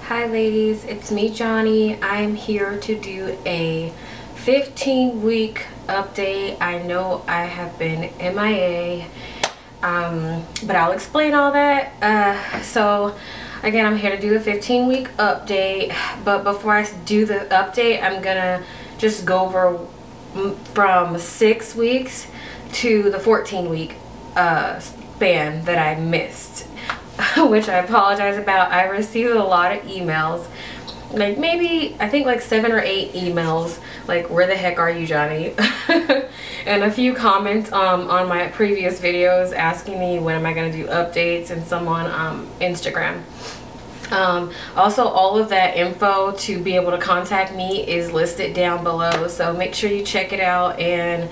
Hi ladies, it's me Johnnie. I'm here to do a 15-week update. I know I have been MIA, but I'll explain all that. So again, I'm here to do the 15-week update, but before I do the update, I'm gonna just go over from 6 weeks to the 14-week span that I missed. Which I apologize about. I received a lot of emails, like maybe I think like 7 or 8 emails, like where the heck are you, Johnnie? And a few comments on my previous videos asking me when am I going to do updates, and some on Instagram. Also, all of that info to be able to contact me is listed down below, so make sure you check it out and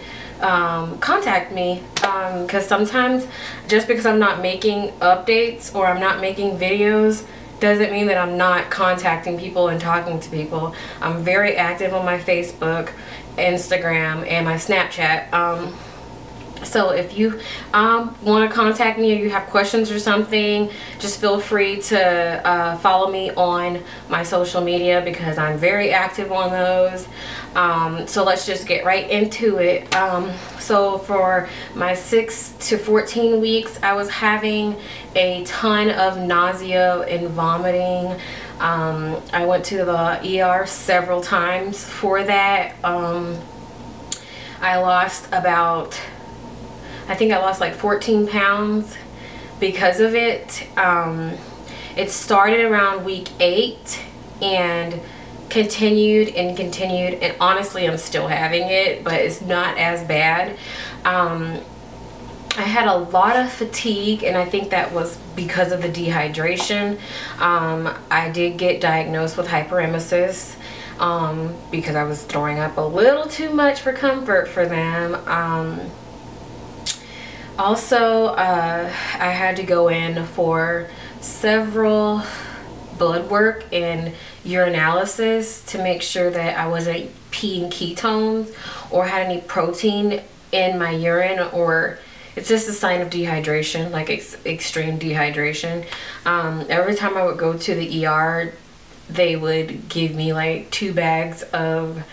contact me, because sometimes just because I'm not making updates or I'm not making videos doesn't mean that I'm not contacting people and talking to people. I'm very active on my Facebook, Instagram, and my Snapchat. So if you want to contact me or you have questions or something, just feel free to follow me on my social media, because I'm very active on those. So let's just get right into it. So for my 6 to 14 weeks, I was having a ton of nausea and vomiting. I went to the ER several times for that. I lost about, I think I lost like 14 pounds because of it. It started around week 8 and continued and continued, and honestly I'm still having it, but it's not as bad. I had a lot of fatigue, and I think that was because of the dehydration. I did get diagnosed with hyperemesis because I was throwing up a little too much for comfort for them. Also, I had to go in for several blood work and urinalysis to make sure that I wasn't peeing ketones or had any protein in my urine, or it's just a sign of dehydration, like extreme dehydration. Every time I would go to the ER, they would give me like 2 bags of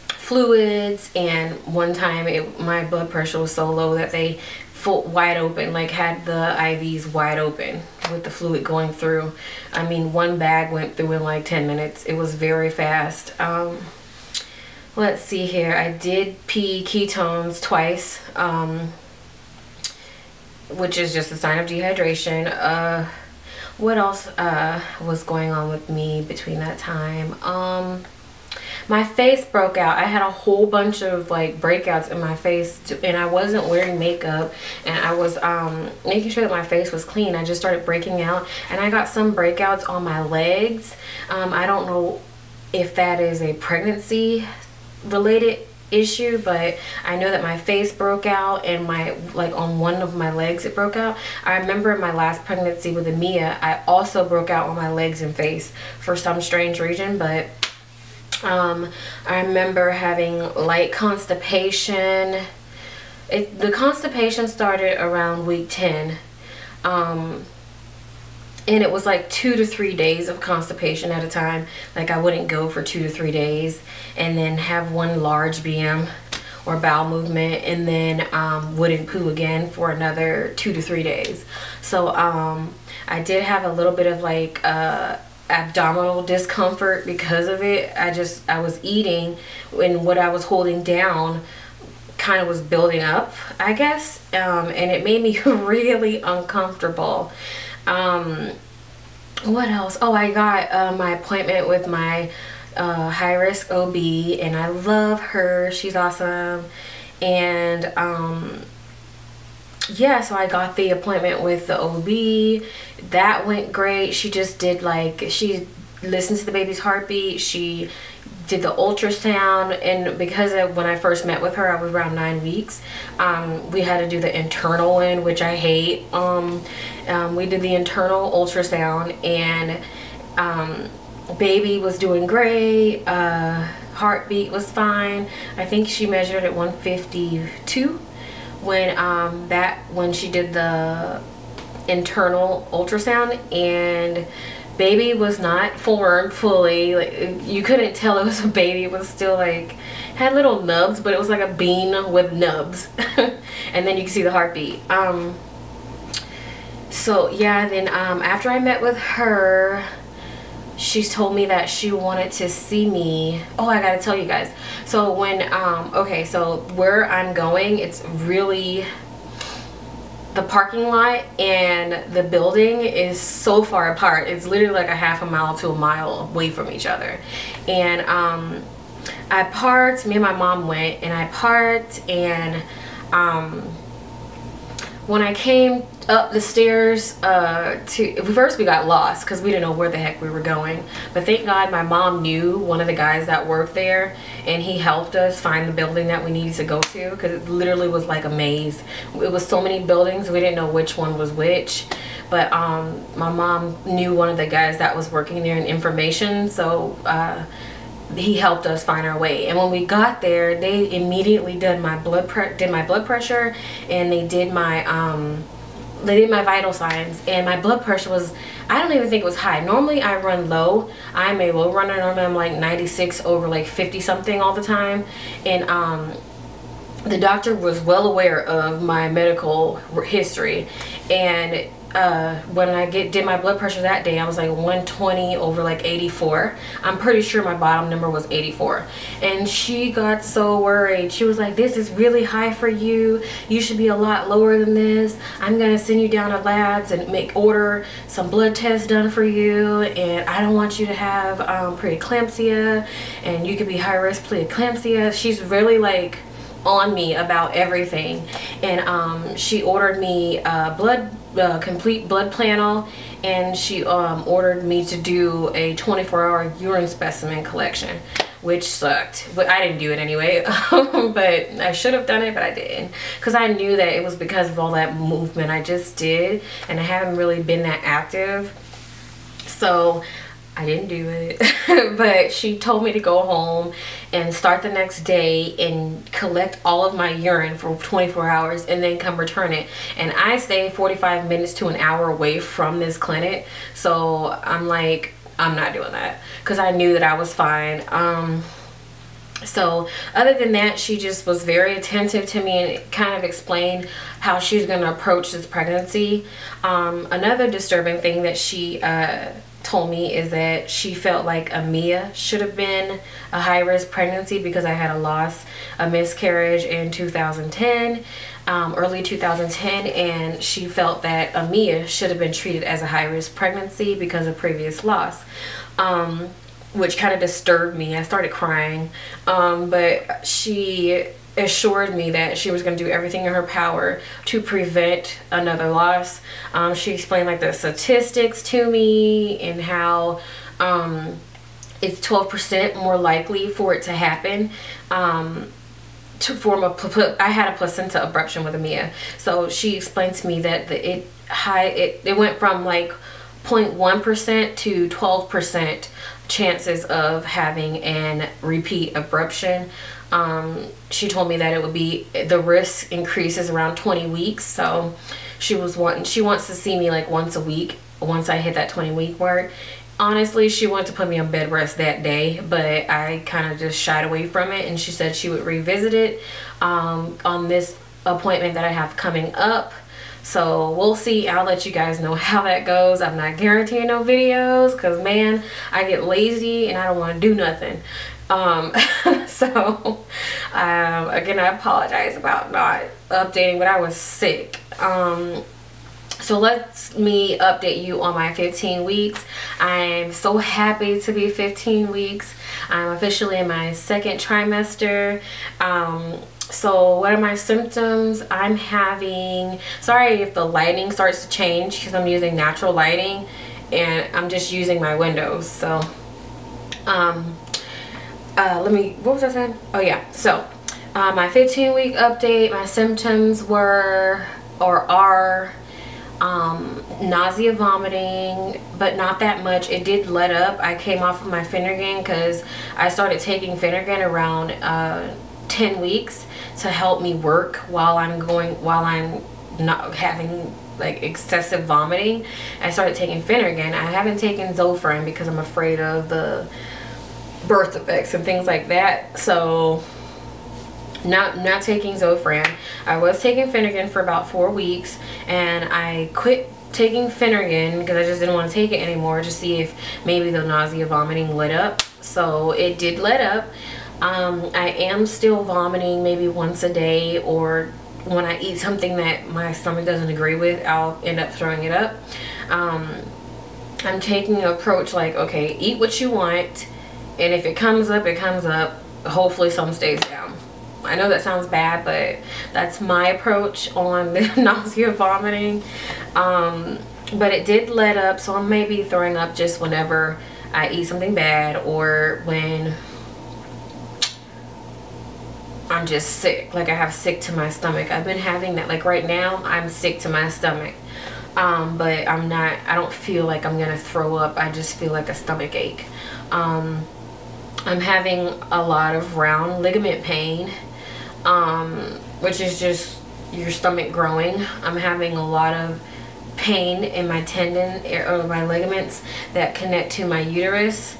fluids, and one time my blood pressure was so low that they wide open, like had the IVs wide open with the fluid going through. I mean, 1 bag went through in like 10 minutes. It was very fast. Let's see here. I did pee ketones twice, which is just a sign of dehydration. What else was going on with me between that time? My face broke out. I had a whole bunch of like breakouts in my face and I wasn't wearing makeup, and I was making sure that my face was clean. I just started breaking out, and I got some breakouts on my legs. I don't know if that is a pregnancy related issue, but I know that my face broke out, and my on one of my legs it broke out. I remember in my last pregnancy with Amia, I also broke out on my legs and face for some strange reason, but I remember having light constipation. The constipation started around week 10, and it was like 2 to 3 days of constipation at a time. Like I wouldn't go for 2 to 3 days and then have one large BM or bowel movement, and then wouldn't poo again for another 2 to 3 days. So I did have a little bit of like abdominal discomfort because of it. I was eating, and what I was holding down kind of was building up, I guess, and it made me really uncomfortable. What else? Oh, I got my appointment with my high-risk OB, and I love her. She's awesome. And yeah, so I got the appointment with the OB. That went great. She just did like, she listened to the baby's heartbeat. She did the ultrasound, and because when I first met with her, I was around 9 weeks. We had to do the internal one, which I hate. We did the internal ultrasound, and baby was doing great. Heartbeat was fine. I think she measured at 152 when she did the internal ultrasound, and Baby was not formed fully. Like, you couldn't tell it was a baby. It was still like, had little nubs, but it was like a bean with nubs. And then you can see the heartbeat. So yeah, then after I met with her, she told me that she wanted to see me. Oh, I gotta tell you guys. So when okay, so where I'm going, it's really, the parking lot and the building is so far apart. It's literally like a half a mile to a mile away from each other. And I parked, me and my mom went, and I parked, and when I came up the stairs first we got lost because we didn't know where the heck we were going, but thank God my mom knew one of the guys that worked there, and he helped us find the building that we needed to go to, because it literally was like a maze. It was so many buildings, we didn't know which one was which. But my mom knew one of the guys that was working there in information, so he helped us find our way. And when we got there, they immediately did my blood pressure, and they did my vital signs, and my blood pressure was, I don't even think it was high. Normally I run low. I'm a low runner. Normally I'm like 96 over like 50 something all the time. And the doctor was well aware of my medical history, and when I did my blood pressure that day, I was like 120 over like 84. I'm pretty sure my bottom number was 84. And she got so worried. She was like, this is really high for you. You should be a lot lower than this. I'm gonna send you down to labs and order some blood tests done for you. And I don't want you to have preeclampsia, and you could be high risk preeclampsia. She's really like on me about everything. And she ordered me complete blood panel, and she ordered me to do a 24-hour urine specimen collection, which sucked, but I didn't do it anyway. But I should have done it, but I didn't, because I knew that it was because of all that movement I just did, and I haven't really been that active, so I didn't do it. But she told me to go home and start the next day and collect all of my urine for 24 hours and then come return it. And I stay 45 minutes to an hour away from this clinic, so I'm like, I'm not doing that, because I knew that I was fine. So other than that, she just was very attentive to me and kind of explained how she's going to approach this pregnancy. Another disturbing thing that she told me is that she felt like Amia should have been a high-risk pregnancy, because I had a miscarriage in 2010, early 2010, and she felt that Amia should have been treated as a high-risk pregnancy because of previous loss, which kind of disturbed me. I started crying, but she assured me that she was going to do everything in her power to prevent another loss. She explained like the statistics to me, and how it's 12% more likely for it to happen to form I had a placenta abruption with Amia. So she explained to me that it went from like 0.1% to 12% chances of having an repeat abruption. She told me that it would be, the risk increases around 20 weeks. So she wants to see me like once a week once I hit that 20-week mark. Honestly, she wanted to put me on bed rest that day, but I kind of just shied away from it, and she said she would revisit it on this appointment that I have coming up. So we'll see. I'll let you guys know how that goes. I'm not guaranteeing no videos, because man, I get lazy and I don't want to do nothing. So again, I apologize about not updating, but I was sick. So let me update you on my 15 weeks. I'm so happy to be 15 weeks. I'm officially in my second trimester. So what are my symptoms? I'm having, sorry if the lighting starts to change, because I'm using natural lighting and I'm just using my windows. So what was I saying? Oh yeah, so my 15-week update, my symptoms were or are nausea, vomiting, but not that much. It did let up. I came off of my Phenergan because I started taking Phenergan around 10 weeks to help me work while I'm not having like excessive vomiting, I started taking Finnegan. I haven't taken Zofran because I'm afraid of the birth effects and things like that. So not taking Zofran. I was taking Finnegan for about 4 weeks, and I quit taking Finnegan because I just didn't want to take it anymore, to see if maybe the nausea vomiting let up. So it did let up. I am still vomiting maybe once a day, or when I eat something that my stomach doesn't agree with, I'll end up throwing it up. I'm taking an approach like, okay, eat what you want, and if it comes up, it comes up. Hopefully some stays down. I know that sounds bad, but that's my approach on the nausea vomiting. But it did let up, so I may be throwing up just whenever I eat something bad, or when I'm just sick, like I have sick to my stomach. I've been having that, like right now I'm sick to my stomach, but I don't feel like I'm gonna throw up. I just feel like a stomach ache. I'm having a lot of round ligament pain, which is just your stomach growing. I'm having a lot of pain in my tendon or my ligaments that connect to my uterus.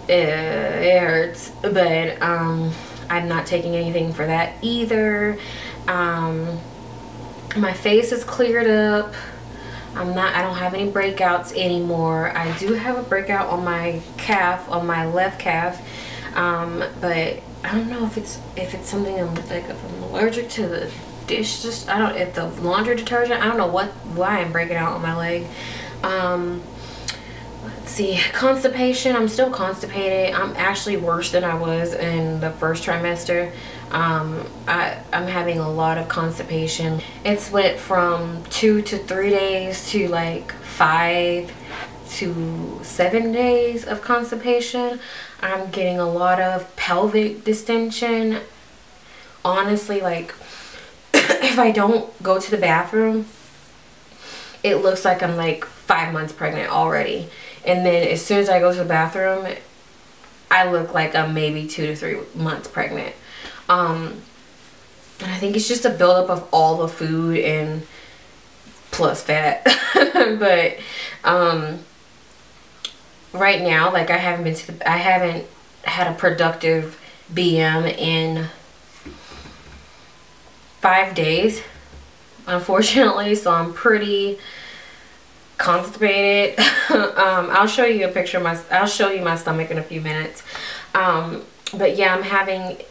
It hurts, but I'm not taking anything for that either. My face is cleared up. I don't have any breakouts anymore. I do have a breakout on my calf, on my left calf, but I don't know if it's something if I'm allergic to the dish, if the laundry detergent. I don't know why I'm breaking out on my leg. Let's see, constipation. I'm still constipated. I'm actually worse than I was in the first trimester. I'm having a lot of constipation. It's went from 2 to 3 days to like 5 to 7 days of constipation. I'm getting a lot of pelvic distension. Honestly, like if I don't go to the bathroom, it looks like I'm like 5 months pregnant already. And then as soon as I go to the bathroom, I look like I'm maybe 2 to 3 months pregnant. And I think it's just a buildup of all the food and plus fat. But right now, like I haven't had a productive BM in 5 days, unfortunately. So I'm pretty constipated. I'll show you a picture of I'll show you my stomach in a few minutes. But yeah, I'm having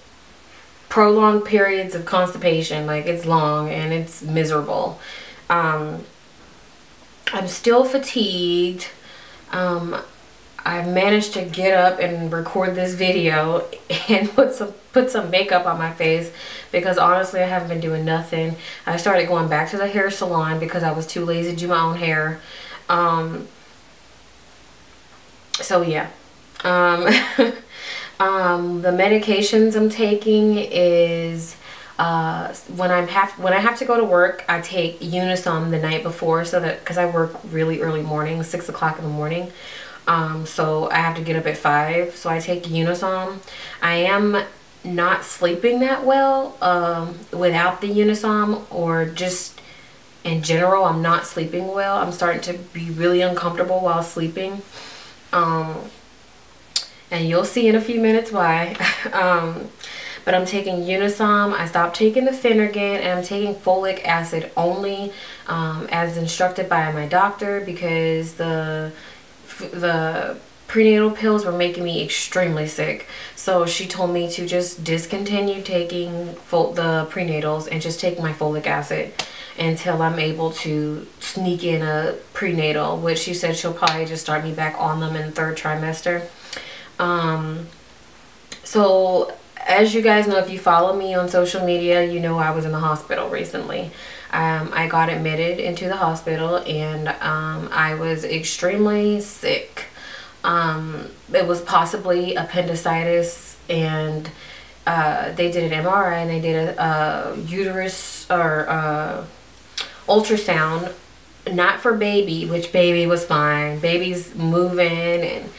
prolonged periods of constipation. Like it's long and it's miserable. I'm still fatigued. I've managed to get up and record this video and put some makeup on my face, because honestly I haven't been doing nothing. I started going back to the hair salon because I was too lazy to do my own hair. So yeah. The medications I'm taking is when I have to go to work, I take Unisom the night before, so that because I work really early morning, 6 o'clock in the morning. So I have to get up at 5, so I take Unisom. I am not sleeping that well without the Unisom, or just in general I'm not sleeping well. I'm starting to be really uncomfortable while sleeping, and you'll see in a few minutes why. But I'm taking Unisom. I stopped taking the Finnegan, and I'm taking folic acid only as instructed by my doctor, because the prenatal pills were making me extremely sick. So she told me to just discontinue taking the prenatals and just take my folic acid until I'm able to sneak in a prenatal, which she said she'll probably just start me back on them in the 3rd trimester. So as you guys know, if you follow me on social media, you know I was in the hospital recently. I got admitted into the hospital, and I was extremely sick. It was possibly appendicitis, and they did an MRI and they did a uterus or ultrasound, not for baby, which baby was fine. Baby's moving, and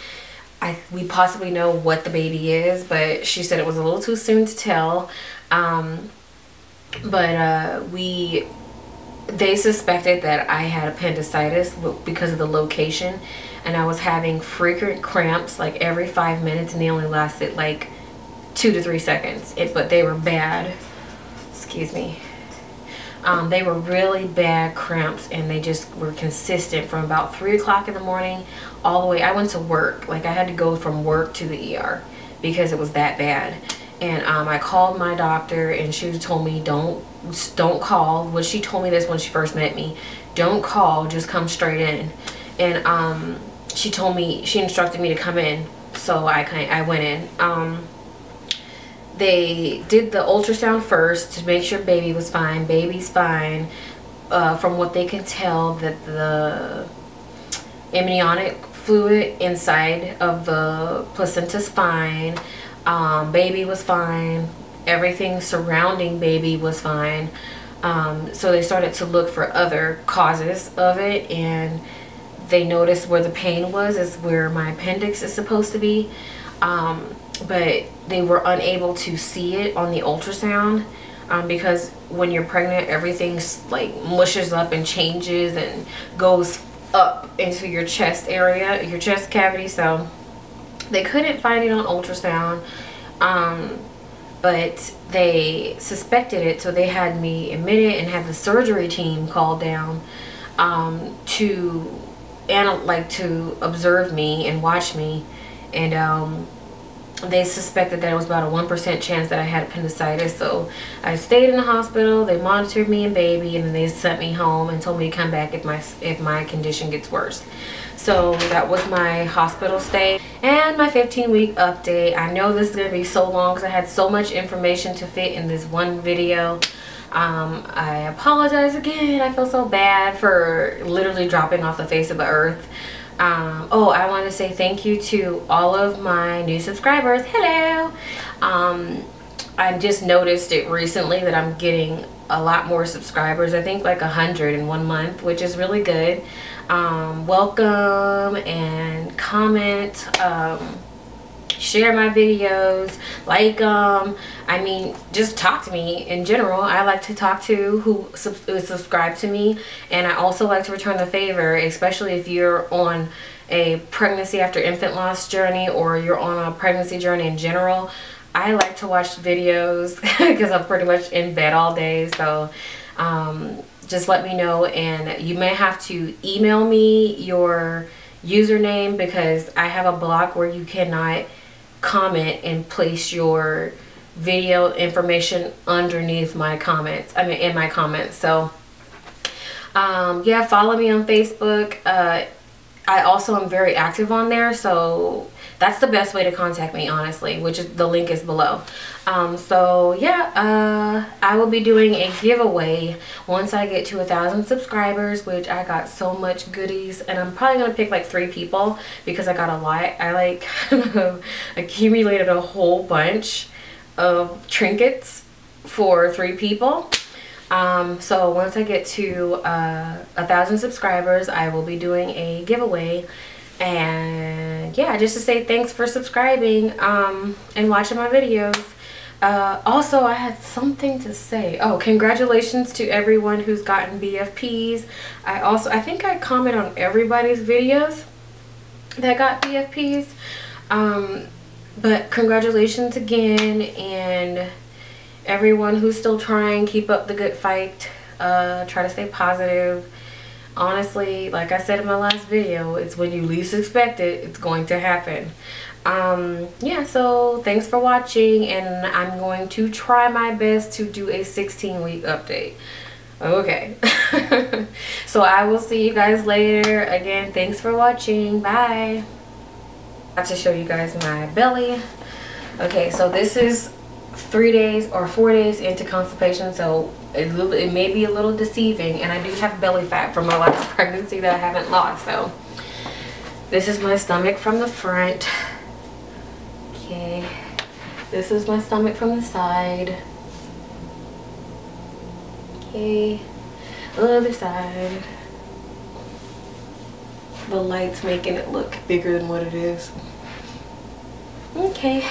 we possibly know what the baby is, but she said it was a little too soon to tell. they suspected that I had appendicitis because of the location, and I was having frequent cramps like every 5 minutes, and they only lasted like 2 to 3 seconds. But they were bad. Excuse me. They were really bad cramps, and they just were consistent from about 3 o'clock in the morning all the way. I went to work. Like, I had to go from work to the ER because it was that bad. And I called my doctor, and she told me don't call. Well, she told me this when she first met me. Don't call, just come straight in. And she instructed me to come in, so I went in. They did the ultrasound first to make sure baby was fine. Baby's fine. From what they can tell, that the amniotic fluid inside of the placenta's fine. Baby was fine. Everything surrounding baby was fine. So they started to look for other causes of it, and they noticed where the pain was is where my appendix is supposed to be. But they were unable to see it on the ultrasound, because when you're pregnant, everything's like mushes up and changes and goes up into your chest area, your chest cavity. So they couldn't find it on ultrasound, but they suspected it, so they had me admitted and had the surgery team called down to observe me and watch me. And they suspected that it was about a 1% chance that I had appendicitis. So I stayed in the hospital. They monitored me and baby, and then they sent me home and told me to come back if my condition gets worse. So that was my hospital stay and my 15-week update. I know this is going to be so long because I had so much information to fit in this one video. I apologize again. I feel so bad for literally dropping off the face of the earth. Oh, I want to say thank you to all of my new subscribers. Hello. I just noticed it recently that I'm getting a lot more subscribers. I think like 100 in 1 month, which is really good. Welcome and comment, share my videos, like them. I mean, just talk to me in general. I like to talk to who subscribe to me, and I also like to return the favor, especially if you're on a pregnancy after infant loss journey, or you're on a pregnancy journey in general. I like to watch videos because I'm pretty much in bed all day. So just let me know, and you may have to email me your username because I have a block where you cannot comment and place your video information underneath my comments. I mean, in my comments. So yeah, follow me on Facebook. I also am very active on there, so that's the best way to contact me, honestly, which is the link is below. So yeah, I will be doing a giveaway once I get to 1,000 subscribers, which I got so much goodies, and I'm probably gonna pick like 3 people because I got a lot. I like accumulated a whole bunch of trinkets for 3 people. So once I get to 1,000 subscribers, I will be doing a giveaway. And yeah, just to say thanks for subscribing and watching my videos. Also, I had something to say. Oh, congratulations to everyone who's gotten BFPs. I think I comment on everybody's videos that got BFPs. But congratulations again, and everyone who's still trying, keep up the good fight. Try to stay positive. Honestly, like I said in my last video, it's when you least expect it, it's going to happen. Yeah, so thanks for watching, and I'm going to try my best to do a 16-week update. Okay. So I will see you guys later. Again, thanks for watching. Bye. I have to show you guys my belly. Okay, so this is 3 days or 4 days into constipation, so it may be a little deceiving, and I do have belly fat from my last pregnancy that I haven't lost. So this is my stomach from the front. Okay, this is my stomach from the side. Okay, other side. The light's making it look bigger than what it is. Okay.